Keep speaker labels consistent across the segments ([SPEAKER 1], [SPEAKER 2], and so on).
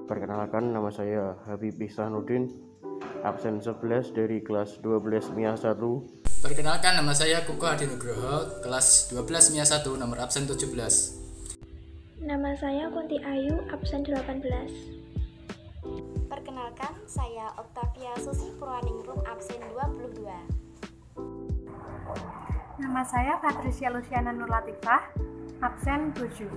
[SPEAKER 1] Perkenalkan, nama saya Habib Ihsanuddin, absen 11 dari kelas 12 MIA 1.
[SPEAKER 2] Perkenalkan, nama saya Kuko Hadi Nugroho, kelas 12 MIA 1, nomor absen 17.
[SPEAKER 3] Nama saya Kunti Ayu, absen 18.
[SPEAKER 4] Perkenalkan, saya Octavia Susi Purwaningrum, absen 22.
[SPEAKER 5] Nama saya Patricia Luciana Nurlatifah, absen 7.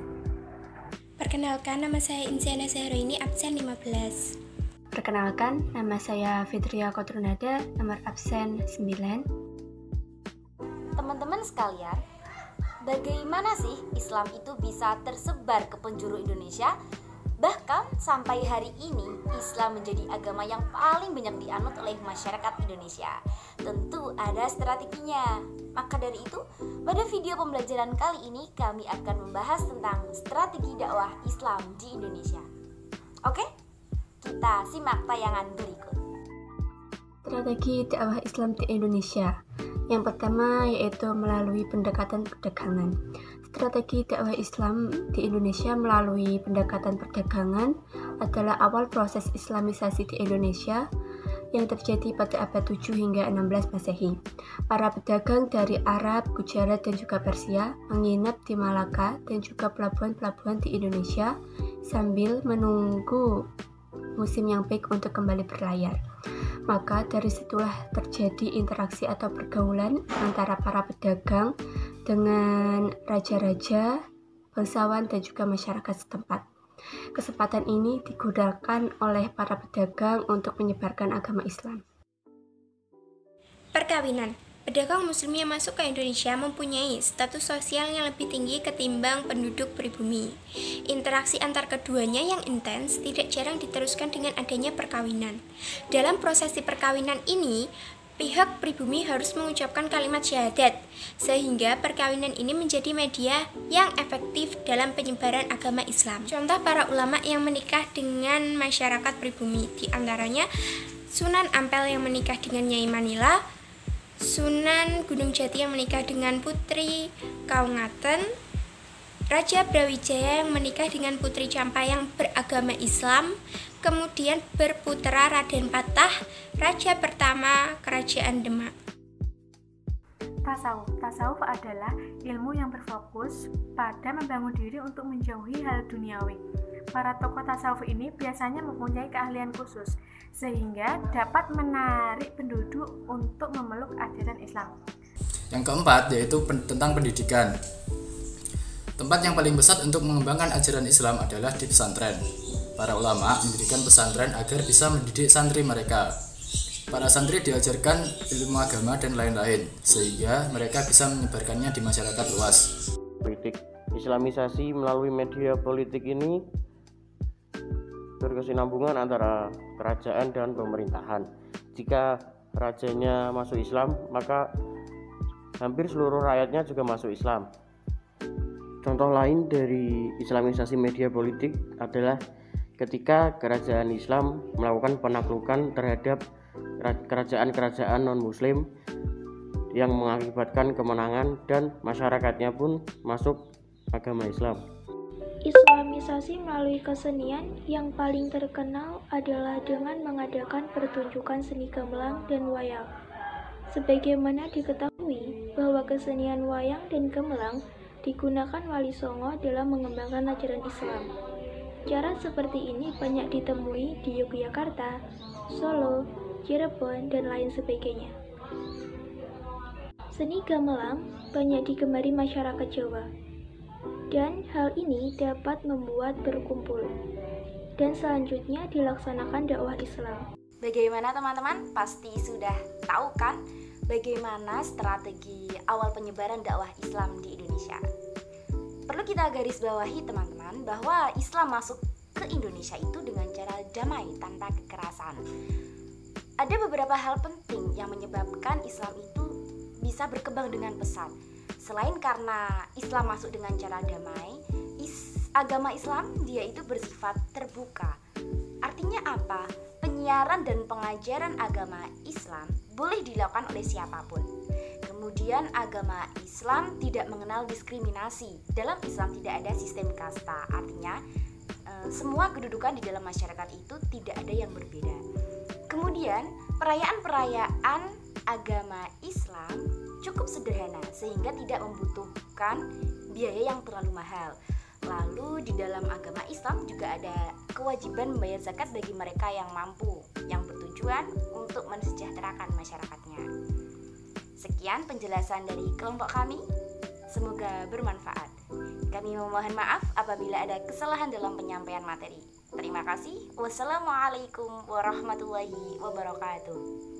[SPEAKER 6] Perkenalkan, nama saya Insiana Sehroini, absen 15.
[SPEAKER 7] Perkenalkan, nama saya Fitria Kotrunada, nomor absen 9.
[SPEAKER 4] Teman-teman sekalian, bagaimana sih Islam itu bisa tersebar ke penjuru Indonesia? Bahkan sampai hari ini Islam menjadi agama yang paling banyak dianut oleh masyarakat Indonesia. Tentu ada strateginya. Maka dari itu, pada video pembelajaran kali ini kami akan membahas tentang strategi dakwah Islam di Indonesia. Oke? Kita simak tayangan berikut.
[SPEAKER 7] Strategi dakwah Islam di Indonesia. Yang pertama yaitu melalui pendekatan perdagangan. Strategi dakwah Islam di Indonesia melalui pendekatan perdagangan adalah awal proses Islamisasi di Indonesia yang terjadi pada abad 7 hingga 16 Masehi. Para pedagang dari Arab, Gujarat, dan juga Persia menginap di Malaka dan juga pelabuhan-pelabuhan di Indonesia sambil menunggu musim yang baik untuk kembali berlayar. Maka dari situlah terjadi interaksi atau pergaulan antara para pedagang dengan raja-raja, bangsawan, dan juga masyarakat setempat. Kesempatan ini digunakan oleh para pedagang untuk menyebarkan agama Islam.
[SPEAKER 6] Perkawinan. Pedagang muslim yang masuk ke Indonesia mempunyai status sosial yang lebih tinggi ketimbang penduduk pribumi. Interaksi antar keduanya yang intens tidak jarang diteruskan dengan adanya perkawinan. Dalam prosesi perkawinan ini, pihak pribumi harus mengucapkan kalimat syahadat, sehingga perkawinan ini menjadi media yang efektif dalam penyebaran agama Islam. Contoh para ulama yang menikah dengan masyarakat pribumi, di antaranya Sunan Ampel yang menikah dengan Nyai Manila, Sunan Gunung Jati yang menikah dengan Putri Kaungaten, Raja Brawijaya yang menikah dengan Putri Campa yang beragama Islam, kemudian berputra Raden Patah, Raja pertama Kerajaan Demak.
[SPEAKER 5] Tasawuf adalah ilmu yang berfokus pada membangun diri untuk menjauhi hal duniawi. Para tokoh tasawuf ini biasanya mempunyai keahlian khusus, sehingga dapat menarik penduduk untuk memeluk ajaran Islam.
[SPEAKER 2] Yang keempat yaitu tentang pendidikan. Tempat yang paling besar untuk mengembangkan ajaran Islam adalah di pesantren. Para ulama mendirikan pesantren agar bisa mendidik santri mereka. Para santri diajarkan ilmu agama dan lain-lain, sehingga mereka bisa menyebarkannya di masyarakat luas.
[SPEAKER 1] Politik Islamisasi melalui media politik ini berkesinambungan antara kerajaan dan pemerintahan. Jika rajanya masuk Islam, maka hampir seluruh rakyatnya juga masuk Islam. Contoh lain dari Islamisasi media politik adalah ketika kerajaan Islam melakukan penaklukan terhadap kerajaan-kerajaan non-muslim yang mengakibatkan kemenangan dan masyarakatnya pun masuk agama Islam.
[SPEAKER 3] Islamisasi melalui kesenian yang paling terkenal adalah dengan mengadakan pertunjukan seni gamelan dan wayang. Sebagaimana diketahui bahwa kesenian wayang dan gamelan digunakan Wali Songo dalam mengembangkan ajaran Islam. Cara seperti ini banyak ditemui di Yogyakarta, Solo, Cirebon, dan lain sebagainya. Seni gamelan banyak digemari masyarakat Jawa, dan hal ini dapat membuat berkumpul, dan selanjutnya dilaksanakan dakwah Islam.
[SPEAKER 4] Bagaimana teman-teman? Pasti sudah tahu kan bagaimana strategi awal penyebaran dakwah Islam di Indonesia. Perlu kita garis bawahi teman-teman bahwa Islam masuk ke Indonesia itu dengan cara damai tanpa kekerasan. Ada beberapa hal penting yang menyebabkan Islam itu bisa berkembang dengan pesat. Selain karena Islam masuk dengan cara damai, agama Islam dia itu bersifat terbuka. Artinya apa? Penyiaran dan pengajaran agama Islam boleh dilakukan oleh siapapun. Kemudian agama Islam tidak mengenal diskriminasi. Dalam Islam tidak ada sistem kasta. Artinya semua kedudukan di dalam masyarakat itu tidak ada yang berbeda. Kemudian perayaan-perayaan agama Islam cukup sederhana sehingga tidak membutuhkan biaya yang terlalu mahal. Lalu di dalam agama Islam juga ada kewajiban membayar zakat bagi mereka yang mampu, yang bertujuan untuk mensejahterakan masyarakatnya. Sekian penjelasan dari kelompok kami, semoga bermanfaat. Kami memohon maaf apabila ada kesalahan dalam penyampaian materi. Terima kasih. Wassalamualaikum warahmatullahi wabarakatuh.